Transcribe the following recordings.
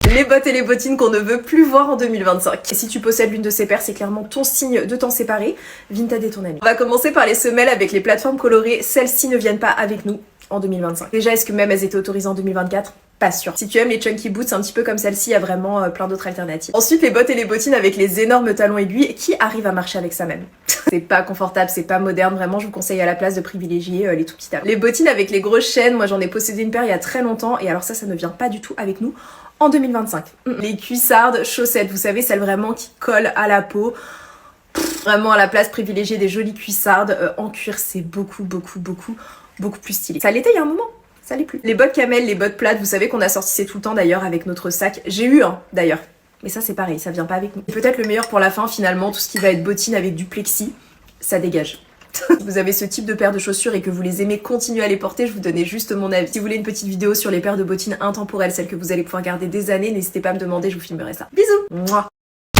Les bottes et les bottines qu'on ne veut plus voir en 2025. Et si tu possèdes l'une de ces paires, c'est clairement ton signe de t'en séparer. Vinted est ton ami. On va commencer par les semelles avec les plateformes colorées. Celles-ci ne viennent pas avec nous en 2025. Déjà, est-ce que même elles étaient autorisées en 2024 ? Pas sûr. Si tu aimes les chunky boots, un petit peu comme celle-ci, il y a vraiment plein d'autres alternatives. Ensuite, les bottes et les bottines avec les énormes talons aiguilles qui arrivent à marcher avec ça même. C'est pas confortable, c'est pas moderne, vraiment je vous conseille à la place de privilégier les tout petits talons. Les bottines avec les grosses chaînes, moi j'en ai possédé une paire il y a très longtemps et alors ça ne vient pas du tout avec nous en 2025. Les cuissardes chaussettes, vous savez, celles vraiment qui collent à la peau. Vraiment à la place privilégier des jolies cuissardes en cuir, c'est beaucoup plus stylé. Ça l'était il y a un moment. Ça l'est plus. Les bottes camel, les bottes plates, vous savez qu'on a sorti tout le temps d'ailleurs avec notre sac. J'ai eu un d'ailleurs. Mais ça c'est pareil, ça vient pas avec nous. Peut-être le meilleur pour la fin finalement, tout ce qui va être bottines avec du plexi, ça dégage. Si vous avez ce type de paire de chaussures et que vous les aimez, continuez à les porter, je vous donnais juste mon avis. Si vous voulez une petite vidéo sur les paires de bottines intemporelles, celles que vous allez pouvoir garder des années, n'hésitez pas à me demander, je vous filmerai ça. Bisous. Mouah.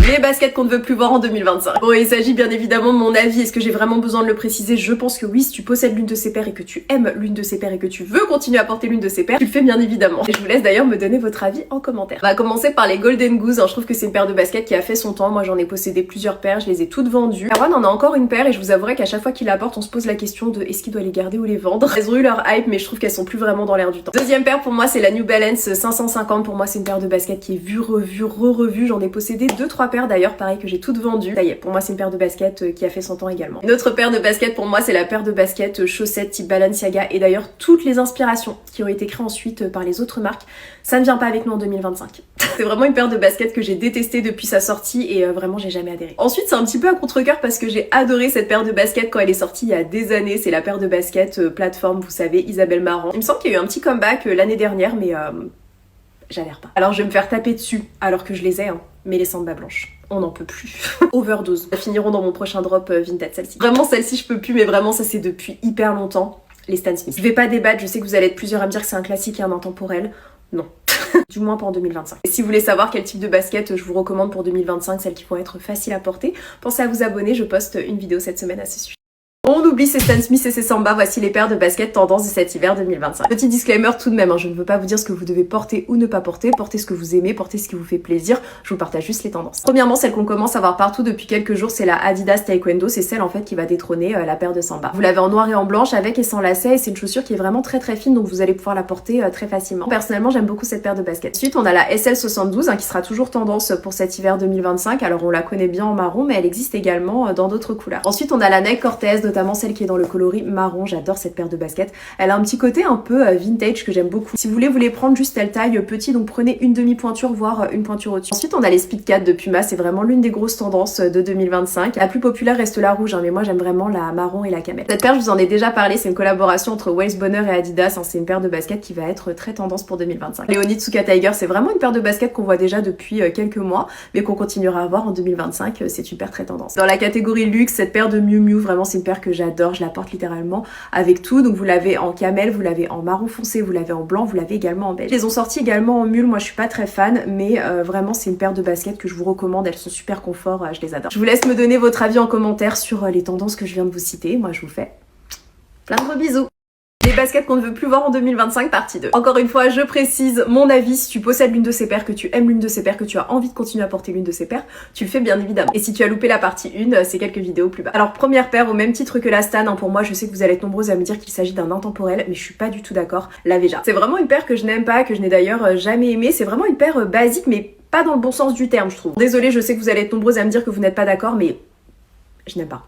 Les baskets qu'on ne veut plus voir en 2025. Bon, il s'agit bien évidemment de mon avis. Est-ce que j'ai vraiment besoin de le préciser? Je pense que oui. Si tu possèdes l'une de ces paires et que tu aimes l'une de ces paires et que tu veux continuer à porter l'une de ces paires, tu le fais bien évidemment. Et je vous laisse d'ailleurs me donner votre avis en commentaire. On va commencer par les Golden Goose. Je trouve que c'est une paire de baskets qui a fait son temps. Moi, j'en ai possédé plusieurs paires. Je les ai toutes vendues. Erwan en a encore une paire et je vous avouerai qu'à chaque fois qu'il la porte, on se pose la question de est-ce qu'il doit les garder ou les vendre. Elles ont eu leur hype, mais je trouve qu'elles sont plus vraiment dans l'air du temps. Deuxième paire pour moi, c'est la New Balance 550. Pour moi, c'est une paire de baskets qui est vue, revue, re-revue. J'en ai possédé 2-3 paires d'ailleurs, pareil que j'ai toutes vendues. Ça y est, pour moi c'est une paire de baskets qui a fait son temps également. Une autre paire de baskets pour moi c'est la paire de baskets chaussettes type Balenciaga et d'ailleurs toutes les inspirations qui ont été créées ensuite par les autres marques, ça ne vient pas avec nous en 2025. C'est vraiment une paire de baskets que j'ai détestée depuis sa sortie et vraiment j'ai jamais adhéré. Ensuite c'est un petit peu à contre-cœur parce que j'ai adoré cette paire de baskets quand elle est sortie il y a des années. C'est la paire de baskets plateforme, vous savez, Isabelle Marant. Il me semble qu'il y a eu un petit comeback l'année dernière mais j'adhère pas. Alors je vais me faire taper dessus alors que je les ai mais les Samba blanches. On n'en peut plus. Overdose. Elles finiront dans mon prochain drop Vinted, celle-ci. Vraiment, celle-ci, je peux plus, mais vraiment, ça, c'est depuis hyper longtemps. Les Stan Smith. Je vais pas débattre, je sais que vous allez être plusieurs à me dire que c'est un classique et un intemporel. Non. Du moins pas en 2025. Et si vous voulez savoir quel type de basket je vous recommande pour 2025, celles qui vont être faciles à porter, pensez à vous abonner, je poste une vidéo cette semaine à ce sujet. On oublie ces Stan Smith et ces Samba, voici les paires de baskets tendance de cet hiver 2025. Petit disclaimer tout de même, je ne veux pas vous dire ce que vous devez porter ou ne pas porter, portez ce que vous aimez, portez ce qui vous fait plaisir, je vous partage juste les tendances. Premièrement, celle qu'on commence à voir partout depuis quelques jours, c'est la Adidas Taekwondo, c'est celle en fait qui va détrôner la paire de Samba. Vous l'avez en noir et en blanche avec et sans lacets et c'est une chaussure qui est vraiment très fine donc vous allez pouvoir la porter très facilement. Personnellement, j'aime beaucoup cette paire de baskets. Ensuite, on a la SL72 qui sera toujours tendance pour cet hiver 2025, alors on la connaît bien en marron mais elle existe également dans d'autres couleurs. Ensuite, on a la Nike Cortez, notamment celle qui est dans le coloris marron, j'adore cette paire de baskets. Elle a un petit côté un peu vintage que j'aime beaucoup. Si vous voulez vous les prendre juste elle taille petit, donc prenez une demi-pointure voire une pointure au-dessus. Ensuite on a les Speed 4 de Puma, c'est vraiment l'une des grosses tendances de 2025. La plus populaire reste la rouge, mais moi j'aime vraiment la marron et la camel. Cette paire je vous en ai déjà parlé, c'est une collaboration entre Waist Bonheur et Adidas, c'est une paire de baskets qui va être très tendance pour 2025. Les Onitsuka Tiger, c'est vraiment une paire de baskets qu'on voit déjà depuis quelques mois, mais qu'on continuera à voir en 2025, c'est une paire très tendance. Dans la catégorie luxe, cette paire de Miu Miu, vraiment c'est une paire que j'adore, je la porte littéralement avec tout, donc vous l'avez en camel, vous l'avez en marron foncé, vous l'avez en blanc, vous l'avez également en beige. Ils les ont sortis également en mule, moi je suis pas très fan, mais vraiment c'est une paire de baskets que je vous recommande, elles sont super confort, je les adore. Je vous laisse me donner votre avis en commentaire sur les tendances que je viens de vous citer, moi je vous fais plein de gros bisous. Les baskets qu'on ne veut plus voir en 2025 partie 2. Encore une fois, je précise mon avis, si tu possèdes l'une de ces paires, que tu aimes l'une de ces paires, que tu as envie de continuer à porter l'une de ces paires, tu le fais bien évidemment. Et si tu as loupé la partie 1, c'est quelques vidéos plus bas. Alors première paire, au même titre que la Stan, pour moi je sais que vous allez être nombreuses à me dire qu'il s'agit d'un intemporel, mais je suis pas du tout d'accord, la Veja. C'est vraiment une paire que je n'aime pas, que je n'ai d'ailleurs jamais aimée, c'est vraiment une paire basique, mais pas dans le bon sens du terme je trouve. Désolée, je sais que vous allez être nombreuses à me dire que vous n'êtes pas d'accord, mais je n'aime pas.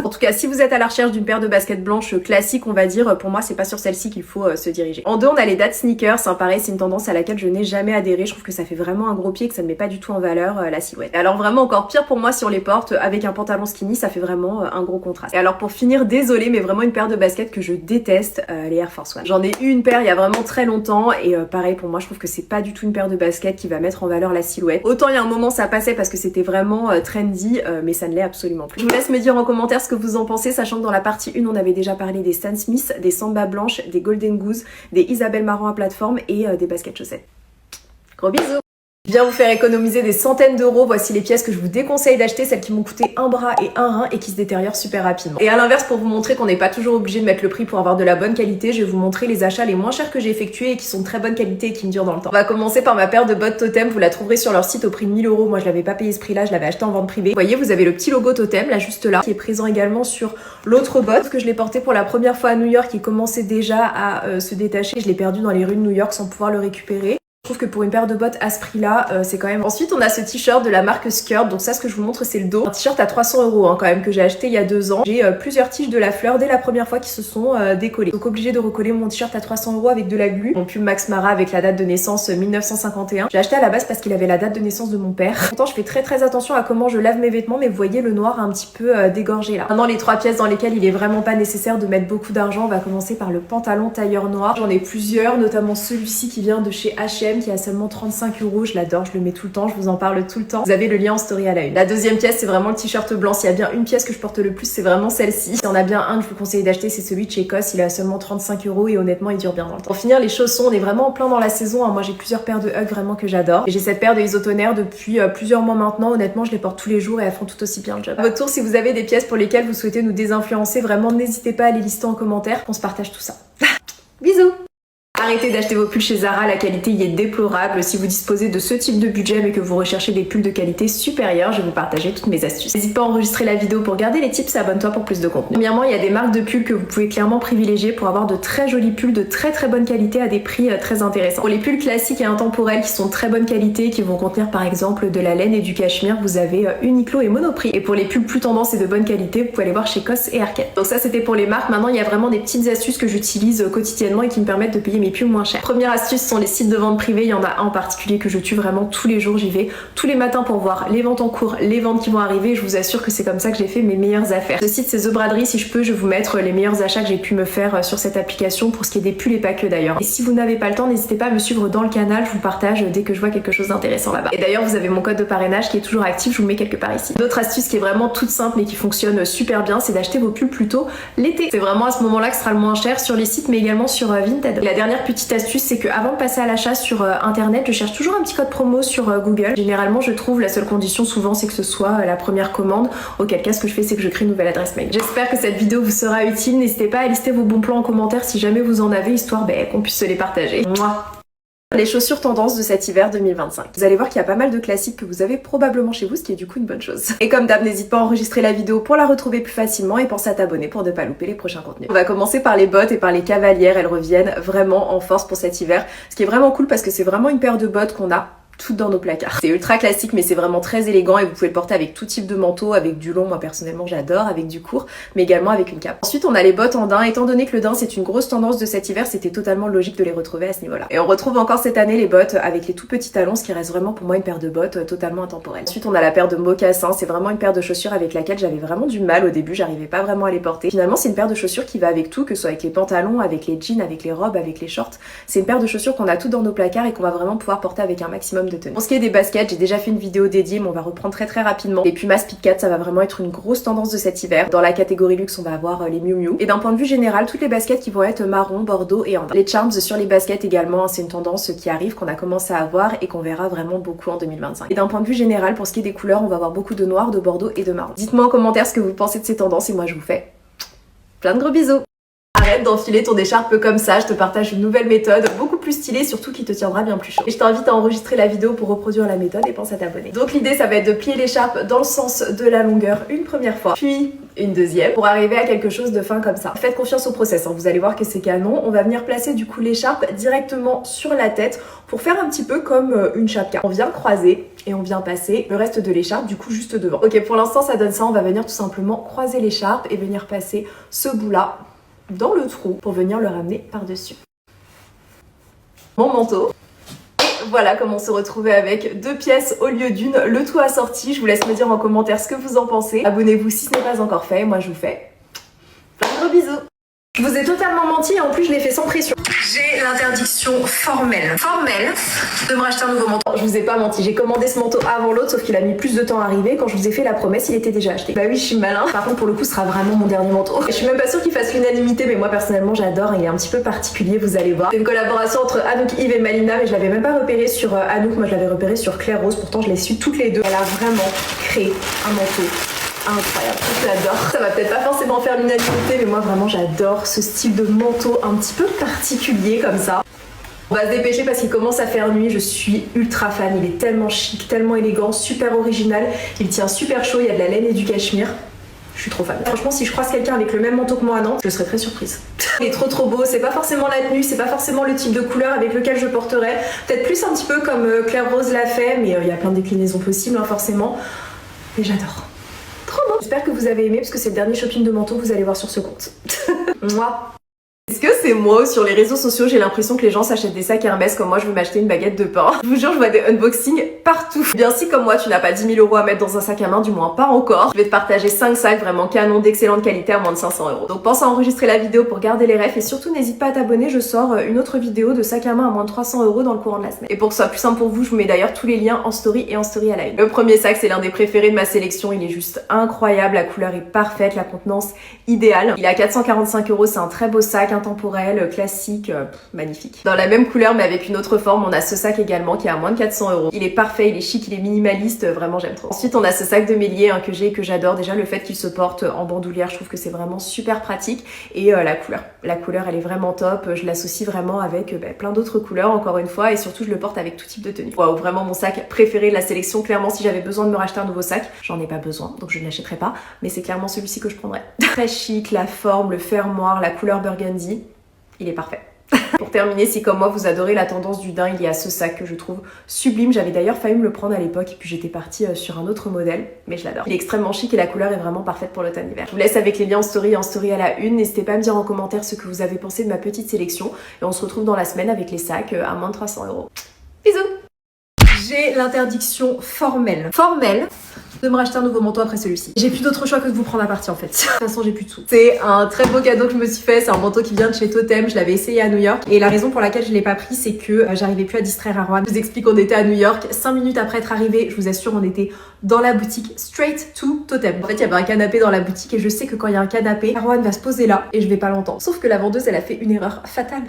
En tout cas, si vous êtes à la recherche d'une paire de baskets blanches classiques, on va dire, pour moi, c'est pas sur celle-ci qu'il faut se diriger. En deux, on a les Dad Sneakers. Pareil, c'est une tendance à laquelle je n'ai jamais adhéré. Je trouve que ça fait vraiment un gros pied et que ça ne met pas du tout en valeur la silhouette. Et alors vraiment encore pire pour moi si on les porte avec un pantalon skinny, ça fait vraiment un gros contraste. Et alors pour finir, désolée, mais vraiment une paire de baskets que je déteste, les Air Force One. J'en ai eu une paire il y a vraiment très longtemps et pareil pour moi, je trouve que c'est pas du tout une paire de baskets qui va mettre en valeur la silhouette. Autant il y a un moment ça passait parce que c'était vraiment trendy, mais ça ne l'est absolument plus. Je vous laisse me dire en commentaire ce que vous en pensez, sachant que dans la partie 1 on avait déjà parlé des Stan Smith, des Samba blanches, des Golden Goose, des Isabelle Marant à plateforme et des baskets chaussettes. Gros bisous. Je viens vous faire économiser des centaines d'euros. Voici les pièces que je vous déconseille d'acheter, celles qui m'ont coûté un bras et un rein et qui se détériorent super rapidement. Et à l'inverse, pour vous montrer qu'on n'est pas toujours obligé de mettre le prix pour avoir de la bonne qualité, je vais vous montrer les achats les moins chers que j'ai effectués et qui sont de très bonne qualité et qui me durent dans le temps. On va commencer par ma paire de bottes Totem. Vous la trouverez sur leur site au prix de 1000 euros. Moi, je l'avais pas payé ce prix-là, je l'avais acheté en vente privée. Vous voyez, vous avez le petit logo Totem là, juste là, qui est présent également sur l'autre botte que je l'ai porté pour la première fois à New York. Il commençait déjà à se détacher. Je l'ai perdu dans les rues de New York sans pouvoir le récupérer. Je trouve que pour une paire de bottes à ce prix-là, c'est quand même... Ensuite, on a ce t-shirt de la marque Skirt. Donc ça, ce que je vous montre, c'est le dos. Un t-shirt à 300 euros quand même, que j'ai acheté il y a 2 ans. J'ai plusieurs tiges de la fleur dès la première fois qui se sont décollées. Donc obligé de recoller mon t-shirt à 300 euros avec de la glu. Mon pull Max Mara avec la date de naissance 1951. J'ai acheté à la base parce qu'il avait la date de naissance de mon père. Pourtant, je fais très attention à comment je lave mes vêtements, mais vous voyez, le noir a un petit peu dégorgé là. Maintenant, les 3 pièces dans lesquelles il est vraiment pas nécessaire de mettre beaucoup d'argent. On va commencer par le pantalon tailleur noir. J'en ai plusieurs, notamment celui-ci qui vient de chez H&M qui a seulement 35 euros. Je l'adore, je le mets tout le temps, je vous en parle tout le temps. Vous avez le lien en story à la une. La deuxième pièce, c'est vraiment le t-shirt blanc. S'il y a bien une pièce que je porte le plus, c'est vraiment celle-ci. S'il y en a bien un que je vous conseille d'acheter, c'est celui de chez COS. Il est à seulement 35 euros et honnêtement, il dure bien dans le temps. Pour finir, les chaussons, on est vraiment en plein dans la saison. Moi, j'ai plusieurs paires de Ugg vraiment que j'adore. Et j'ai cette paire de Isotoner depuis plusieurs mois maintenant. Honnêtement, je les porte tous les jours et elles font tout aussi bien le job. À votre tour, si vous avez des pièces pour lesquelles vous souhaitez nous désinfluencer, vraiment, n'hésitez pas à les lister en commentaire. On se partage tout ça. Bisous! Arrêtez d'acheter vos pulls chez Zara, la qualité y est déplorable. Si vous disposez de ce type de budget mais que vous recherchez des pulls de qualité supérieure, je vais vous partager toutes mes astuces. N'hésite pas à enregistrer la vidéo pour garder les tips et abonne-toi pour plus de contenu. Premièrement, il y a des marques de pulls que vous pouvez clairement privilégier pour avoir de très jolis pulls de très bonne qualité à des prix très intéressants. Pour les pulls classiques et intemporels qui sont de très bonne qualité, qui vont contenir par exemple de la laine et du cachemire, vous avez Uniqlo et Monoprix. Et pour les pulls plus tendance et de bonne qualité, vous pouvez aller voir chez COS et Arket. Donc ça, c'était pour les marques. Maintenant, il y a vraiment des petites astuces que j'utilise quotidiennement et qui me permettent de payer mes pulls moins cher. Première astuce sont les sites de vente privés. Il y en a un en particulier que je tue vraiment tous les jours. J'y vais tous les matins pour voir les ventes en cours, les ventes qui vont arriver. Je vous assure que c'est comme ça que j'ai fait mes meilleures affaires. Ce site, c'est The Braderie. Si je peux, je vais vous mettre les meilleurs achats que j'ai pu me faire sur cette application pour ce qui est des pulls et pas que d'ailleurs. Et si vous n'avez pas le temps, n'hésitez pas à me suivre dans le canal. Je vous partage dès que je vois quelque chose d'intéressant là-bas. Et d'ailleurs, vous avez mon code de parrainage qui est toujours actif. Je vous le mets quelque part ici. Une autre astuce qui est vraiment toute simple et qui fonctionne super bien, c'est d'acheter vos pulls plutôt l'été. C'est vraiment à ce moment-là que ce sera le moins cher sur les sites, mais également sur Vinted. Et la dernière petite astuce, c'est que avant de passer à l'achat sur internet, je cherche toujours un petit code promo sur Google. Généralement, je trouve, la seule condition souvent, c'est que ce soit la première commande, auquel cas ce que je fais, c'est que je crée une nouvelle adresse mail. J'espère que cette vidéo vous sera utile. N'hésitez pas à lister vos bons plans en commentaire si jamais vous en avez, histoire qu'on puisse se les partager. Mouah. Les chaussures tendance de cet hiver 2025. Vous allez voir qu'il y a pas mal de classiques que vous avez probablement chez vous, ce qui est du coup une bonne chose. Et comme d'hab, n'hésite pas à enregistrer la vidéo pour la retrouver plus facilement et pense à t'abonner pour ne pas louper les prochains contenus. On va commencer par les bottes et par les cavalières. Elles reviennent vraiment en force pour cet hiver, ce qui est vraiment cool parce que c'est vraiment une paire de bottes qu'on a toutes dans nos placards. C'est ultra classique mais c'est vraiment très élégant et vous pouvez le porter avec tout type de manteau, avec du long, moi personnellement j'adore, avec du court, mais également avec une cape. Ensuite on a les bottes en daim. Étant donné que le daim c'est une grosse tendance de cet hiver, c'était totalement logique de les retrouver à ce niveau-là. Et on retrouve encore cette année les bottes avec les tout petits talons, ce qui reste vraiment pour moi une paire de bottes totalement intemporelle. Ensuite on a la paire de mocassins. C'est vraiment une paire de chaussures avec laquelle j'avais vraiment du mal au début, j'arrivais pas vraiment à les porter. Finalement c'est une paire de chaussures qui va avec tout, que ce soit avec les pantalons, avec les jeans, avec les robes, avec les shorts. C'est une paire de chaussures qu'on a toutes dans nos placards et qu'on va vraiment pouvoir porter avec un maximum de tenue. Pour ce qui est des baskets, j'ai déjà fait une vidéo dédiée mais on va reprendre très rapidement. Les Puma Speed 4, ça va vraiment être une grosse tendance de cet hiver. Dans la catégorie luxe, on va avoir les Miu Miu. Et d'un point de vue général, toutes les baskets qui vont être marron, bordeaux et en daim. Les charms sur les baskets également, c'est une tendance qui arrive, qu'on a commencé à avoir et qu'on verra vraiment beaucoup en 2025. Et d'un point de vue général, pour ce qui est des couleurs, on va avoir beaucoup de noir, de bordeaux et de marron. Dites-moi en commentaire ce que vous pensez de ces tendances et moi je vous fais plein de gros bisous. Arrête d'enfiler ton écharpe comme ça, je te partage une nouvelle méthode beaucoup plus stylée, surtout qui te tiendra bien plus chaud. Et je t'invite à enregistrer la vidéo pour reproduire la méthode et pense à t'abonner. Donc l'idée ça va être de plier l'écharpe dans le sens de la longueur une première fois, puis une deuxième, pour arriver à quelque chose de fin comme ça. Faites confiance au process, hein. Vous allez voir que c'est canon. On va venir placer du coup l'écharpe directement sur la tête pour faire un petit peu comme une chapka. On vient croiser et on vient passer le reste de l'écharpe du coup juste devant. Ok, pour l'instant ça donne ça, on va venir tout simplement croiser l'écharpe et venir passer ce bout là dans le trou pour venir le ramener par-dessus mon manteau. Et voilà comment se retrouver avec 2 pièces au lieu d'une, le tout assorti. Je vous laisse me dire en commentaire ce que vous en pensez. Abonnez-vous si ce n'est pas encore fait. Moi je vous fais plein de gros bisous. Je vous ai totalement menti et en plus je l'ai fait sans pression. J'ai l'interdiction formelle de me racheter un nouveau manteau. Je vous ai pas menti, j'ai commandé ce manteau avant l'autre, sauf qu'il a mis plus de temps à arriver. Quand je vous ai fait la promesse, il était déjà acheté. Bah oui, je suis malin. Par contre, pour le coup, ce sera vraiment mon dernier manteau. Je suis même pas sûre qu'il fasse l'unanimité, mais moi personnellement, j'adore. Il est un petit peu particulier, vous allez voir. C'est une collaboration entre Anouk, Yves et Malina, mais je l'avais même pas repéré sur Anouk. Moi, je l'avais repéré sur Claire Rose. Pourtant, je les suis toutes les deux. Elle a vraiment créé un manteau incroyable, j'adore. Ça va peut-être pas forcément faire l'unanimité, mais moi vraiment j'adore ce style de manteau un petit peu particulier comme ça. On va se dépêcher parce qu'il commence à faire nuit, je suis ultra fan, il est tellement chic, tellement élégant, super original, il tient super chaud, il y a de la laine et du cachemire. Je suis trop fan. Franchement, si je croise quelqu'un avec le même manteau que moi à Nantes, je serais très surprise. Il est trop beau, c'est pas forcément la tenue, c'est pas forcément le type de couleur avec lequel je porterais. Peut-être plus un petit peu comme Claire Rose l'a fait, mais il y a plein de déclinaisons possibles hein, forcément. Mais j'adore. Trop beau. J'espère que vous avez aimé parce que c'est le dernier shopping de manteau que vous allez voir sur ce compte. Moi. Est-ce que c'est moi ou sur les réseaux sociaux j'ai l'impression que les gens s'achètent des sacs Hermès comme moi je veux m'acheter une baguette de pain? Je vous jure je vois des unboxings partout. Bien si comme moi tu n'as pas 10 000 € à mettre dans un sac à main, du moins pas encore, je vais te partager 5 sacs vraiment canons d'excellente qualité à moins de 500 €. Donc pense à enregistrer la vidéo pour garder les refs et surtout n'hésite pas à t'abonner, je sors une autre vidéo de sac à main à moins de 300 € dans le courant de la semaine. Et pour que ce soit plus simple pour vous, je vous mets d'ailleurs tous les liens en story et en story à la une. Le premier sac c'est l'un des préférés de ma sélection, il est juste incroyable, la couleur est parfaite, la contenance idéale. Il est à 445 €, c'est un très beau sac intemporel, classique, magnifique. Dans la même couleur mais avec une autre forme, on a ce sac également qui est à moins de 400 €. Il est parfait, il est chic, il est minimaliste, vraiment j'aime trop. Ensuite on a ce sac de Méliès hein, que j'ai et que j'adore. Déjà le fait qu'il se porte en bandoulière, je trouve que c'est vraiment super pratique. Et la couleur elle est vraiment top, je l'associe vraiment avec plein d'autres couleurs encore une fois et surtout je le porte avec tout type de tenue. Waouh, vraiment mon sac préféré de la sélection. Clairement si j'avais besoin de me racheter un nouveau sac, j'en ai pas besoin donc je ne l'achèterai pas, mais c'est clairement celui-ci que je prendrais. Très chic, la forme, le fermoir, la couleur burgundy. Il est parfait. Pour terminer, si comme moi vous adorez la tendance du daim, il y a ce sac que je trouve sublime. J'avais d'ailleurs failli me le prendre à l'époque et puis j'étais partie sur un autre modèle, mais je l'adore. Il est extrêmement chic et la couleur est vraiment parfaite pour l'automne-hiver. Je vous laisse avec les liens en story à la une. N'hésitez pas à me dire en commentaire ce que vous avez pensé de ma petite sélection et on se retrouve dans la semaine avec les sacs à moins de 300 €. Bisous. J'ai l'interdiction formelle de me racheter un nouveau manteau après celui-ci. J'ai plus d'autre choix que de vous prendre à partie en fait. De toute façon j'ai plus de sous. C'est un très beau cadeau que je me suis fait, c'est un manteau qui vient de chez Totem, je l'avais essayé à New York et la raison pour laquelle je l'ai pas pris c'est que j'arrivais plus à distraire Erwan. Je vous explique, on était à New York, 5 minutes après être arrivé, je vous assure on était dans la boutique straight to Totem. En fait il y avait un canapé dans la boutique et je sais que quand il y a un canapé, Erwan va se poser là et je vais pas l'entendre. Sauf que la vendeuse elle a fait une erreur fatale.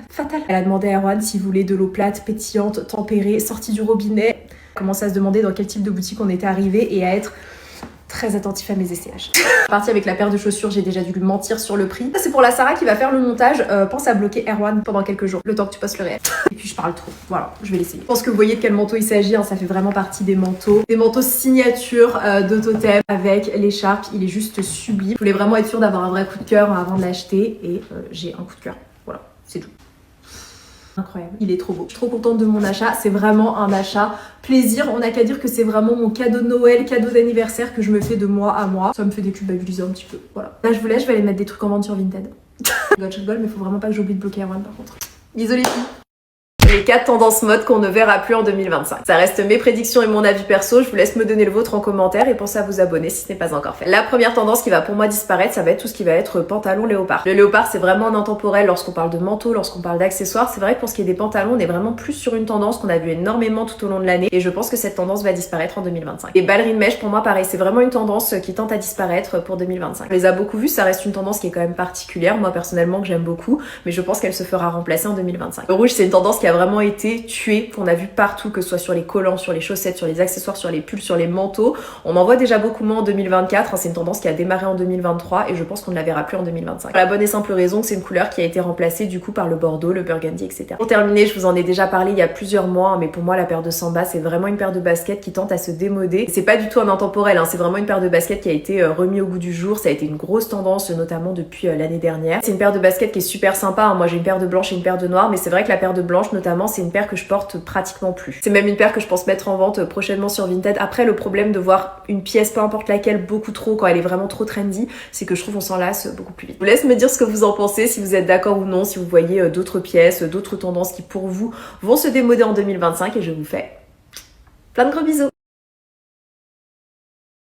Elle a demandé à Erwan s'il voulait de l'eau plate, pétillante, tempérée, sortie du robinet. Commence à se demander dans quel type de boutique on était arrivé et à être très attentif à mes essayages. Partie avec la paire de chaussures, j'ai déjà dû lui mentir sur le prix. Ça c'est pour la Sarah qui va faire le montage. Pense à bloquer Erwan pendant quelques jours, le temps que tu passes le réel. Et puis je parle trop, voilà, je vais l'essayer. Je pense que vous voyez de quel manteau il s'agit, hein, ça fait vraiment partie des manteaux signature de Totem avec l'écharpe, il est juste sublime. Je voulais vraiment être sûre d'avoir un vrai coup de cœur avant de l'acheter et j'ai un coup de cœur. Voilà, c'est tout. Incroyable, il est trop beau. Je suis trop contente de mon achat, c'est vraiment un achat plaisir. On n'a qu'à dire que c'est vraiment mon cadeau de Noël, cadeau d'anniversaire que je me fais de mois à mois. Ça me fait déculpabiliser un petit peu, voilà. Là je vous laisse, je vais aller mettre des trucs en vente sur Vinted. Je rigole, mais faut vraiment pas que j'oublie de bloquer Erwan par contre. Bisous les filles. Les 4 tendances mode qu'on ne verra plus en 2025. Ça reste mes prédictions et mon avis perso, je vous laisse me donner le vôtre en commentaire et pensez à vous abonner si ce n'est pas encore fait. La première tendance qui va pour moi disparaître, ça va être tout ce qui va être pantalon léopard. Le léopard c'est vraiment un intemporel lorsqu'on parle de manteau, lorsqu'on parle d'accessoires. C'est vrai que pour ce qui est des pantalons, on est vraiment plus sur une tendance qu'on a vu énormément tout au long de l'année et je pense que cette tendance va disparaître en 2025. Les ballerines mèches pour moi pareil, c'est vraiment une tendance qui tente à disparaître pour 2025. On les a beaucoup vues, ça reste une tendance qui est quand même particulière, moi personnellement que j'aime beaucoup, mais je pense qu'elle se fera remplacer en 2025. Le rouge c'est une tendance qui a vraiment été qu'on a vu partout, que ce soit sur les collants, sur les chaussettes, sur les accessoires, sur les pulls, sur les manteaux. On en voit déjà beaucoup moins en 2024, hein, c'est une tendance qui a démarré en 2023 et je pense qu'on ne la verra plus en 2025. Pour la bonne et simple raison que c'est une couleur qui a été remplacée du coup par le bordeaux, le burgundy, etc. Pour terminer, je vous en ai déjà parlé il y a plusieurs mois, hein, mais pour moi la paire de Samba c'est vraiment une paire de baskets qui tente à se démoder. C'est pas du tout un intemporel, hein, c'est vraiment une paire de baskets qui a été remis au goût du jour, ça a été une grosse tendance notamment depuis l'année dernière. C'est une paire de baskets qui est super sympa, hein. Moi j'ai une paire de blanche et une paire de noire, mais c'est vrai que la paire de blanche notamment c'est une paire que je porte pratiquement plus. C'est même une paire que je pense mettre en vente prochainement sur Vinted. Après le problème de voir une pièce peu importe laquelle beaucoup trop quand elle est vraiment trop trendy, c'est que je trouve on s'en lasse beaucoup plus vite. Je vous laisse me dire ce que vous en pensez, si vous êtes d'accord ou non, si vous voyez d'autres pièces, d'autres tendances qui pour vous vont se démoder en 2025 et je vous fais plein de gros bisous.